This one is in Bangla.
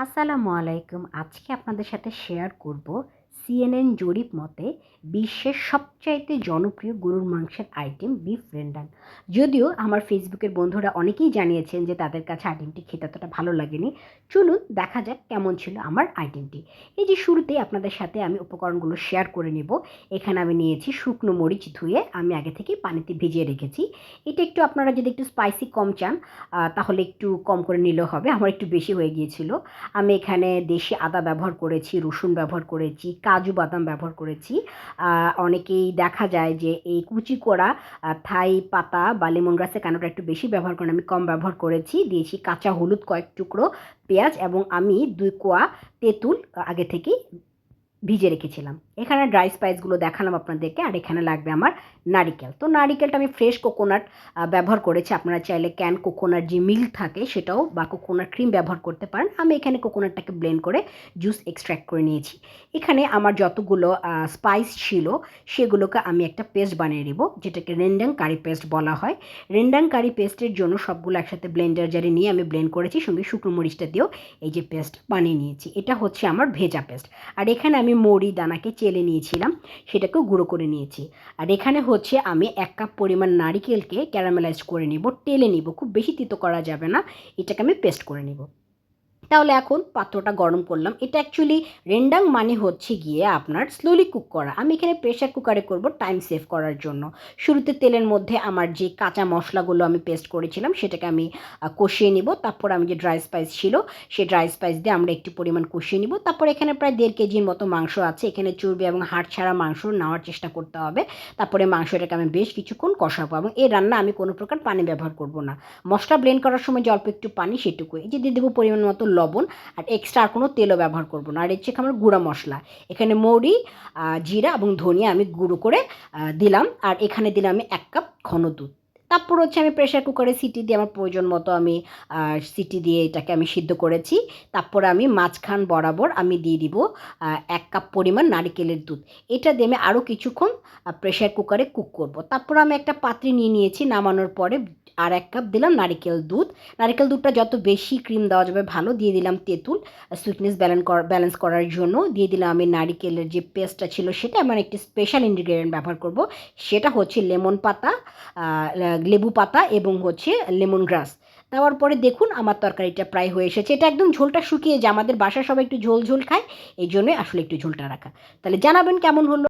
আসসালামু আলাইকুম। আজকে আপনাদের সাথে শেয়ার করব সিএনএন জরিপ মতে বিশ্বের সবচাইতে জনপ্রিয় গরুর মাংসের আইটেম বিফ রেন্ডান। যদিও আমার ফেসবুকের বন্ধুরা অনেকেই জানিয়েছেন যে তাদের কাছে আইটেমটি খেতে এতটা ভালো লাগেনি। চলুন দেখা যাক কেমন ছিল আমার আইটেমটি। এই যে শুরুতেই আপনাদের সাথে আমি উপকরণগুলো শেয়ার করে নেব। এখানে আমি নিয়েছি শুকনো মরিচ ধুয়ে আমি আগে থেকেই পানিতে ভিজিয়ে রেখেছি। এটা একটু আপনারা যদি একটু স্পাইসি কম চান তাহলে একটু কম করে নিলেও হবে। আমার একটু বেশি হয়ে গিয়েছিল। আমি এখানে দেশি আদা ব্যবহার করেছি, রসুন ব্যবহার করেছি, কাজু বাদাম ব্যবহার করেছি। অনেকেই দেখা যায় যে এই কুচি করা থাই পাতা বা লেমন গ্রাসের কাণ্ডটা একটু বেশি ব্যবহার করেন, আমি কম ব্যবহার করেছি। দিয়েছি কাঁচা হলুদ কয়েক টুকরো, পেঁয়াজ এবং আমি ২ কোয়া তেঁতুল আগে থেকেই ভিজিয়ে রেখেছিলাম। এখানে ড্রাই স্পাইসগুলো দেখালাম আপনাদেরকে। আর এখানে লাগবে আমার নারিকেল। তো নারিকেলটা আমি ফ্রেশ কোকোনাট ব্যবহার করেছি। আপনারা চাইলে ক্যান কোকোনাট যে মিল্ক থাকে সেটাও বা কোকোনাট ক্রিম ব্যবহার করতে পারেন। আমি এখানে কোকোনাটটাকে ব্লেন্ড করে জুস এক্সট্রাক্ট করে নিয়েছি। এখানে আমার যতগুলো স্পাইস ছিল সেগুলোকে আমি একটা পেস্ট বানিয়ে নেব, যেটাকে রেন্ডাং কারি পেস্ট বলা হয়। রেন্ডাং কারি পেস্টের জন্য সবগুলো একসাথে ব্লেন্ডার জারে নিয়ে আমি ব্লেন্ড করেছি, সঙ্গে শুকনো মরিচটা দিয়েও এই যে পেস্ট বানিয়ে নিয়েছি। এটা হচ্ছে আমার ভেজা পেস্ট। আর এখানে আমি মৌরি দানাকে চেলে নিয়েছিলাম, সেটাকেও গুঁড়ো করে নিয়েছি। আর এখানে হচ্ছে আমি ১ কাপ পরিমাণ নারিকেলকে ক্যারামেলাইজ করে নিব, টেলে নিব, খুব বেশি তিতো করা যাবে না। এটাকে আমি পেস্ট করে নিব। তাহলে এখন পাত্রটা গরম করলাম। এটা অ্যাকচুয়ালি রেন্ডাং মানে হচ্ছে গিয়ে আপনার স্লোলি কুক করা। আমি এখানে প্রেশার কুকারে করব টাইম সেভ করার জন্য। শুরুতে তেলের মধ্যে আমার যে কাঁচা মশলাগুলো আমি পেস্ট করেছিলাম সেটাকে আমি কষিয়ে নিব। তারপর আমি যে ড্রাই স্পাইস ছিল সেই ড্রাই স্পাইস দিয়ে আমরা একটু পরিমাণ কষিয়ে নিব। তারপর এখানে প্রায় ১.৫ কেজির মতো মাংস আছে। এখানে চর্বি এবং হাড় ছাড়া মাংস নেওয়ার চেষ্টা করতে হবে। তারপরে মাংসটাকে আমি বেশ কিছুক্ষণ কষাবো এবং এই রান্না আমি কোনো প্রকার পানি ব্যবহার করব না। মশলা ব্লেন্ড করার সময় যে অল্প একটু পানি সেটুকু, এই যে দিয়ে দেবো পরিমাণ মতো লবণ। আর এক্সট্রা আর কোনো তেলও ব্যবহার করব না। আর হচ্ছে আমার গুঁড়া মশলা, এখানে মৌরি, জিরা এবং ধনিয়া আমি গুঁড়ো করে দিলাম। আর এখানে দিলাম আমি ১ কাপ ঘন দুধ। তারপর হচ্ছে আমি প্রেশার কুকারে সিটি দিয়ে আমার প্রয়োজন মতো আমি সিটি দিয়ে এটাকে আমি সিদ্ধ করেছি। তারপরে আমি মাঝখান বরাবর আমি দিয়ে দিব ১ কাপ পরিমাণ নারিকেলের দুধ। এটা দিয়ে আমি আরও কিছুক্ষণ প্রেশার কুকারে কুক করব। তারপর আমি একটা পাত্রে নিয়ে নিয়েছি, নামানোর পরে আর ১ কাপ দিলাম নারিকেল দুধ। নারিকেল দুধটা যত বেশি ক্রিম দেওয়া যাবে ভালো। দিয়ে দিলাম তেঁতুল সুইটনেস ব্যালেন্স করার জন্য। দিয়ে দিলাম আমি নারিকেলের যে পেস্টটা ছিল সেটা, আমার একটি স্পেশাল ইনগ্রেডিয়েন্ট ব্যবহার করব, সেটা হচ্ছে লেমন পাতা, লেবু পাতা এবং হচ্ছে লেমন গ্রাস। দেওয়ার পরে দেখুন আমার তরকারিটা প্রায় হয়ে এসেছে। এটা একদম ঝোলটা শুকিয়ে যায়, আমাদের বাসায় সবাই একটু ঝোল ঝোল খায়, এই জন্যই আসলে একটু ঝোলটা রাখা। তাহলে জানাবেন কেমন হলো।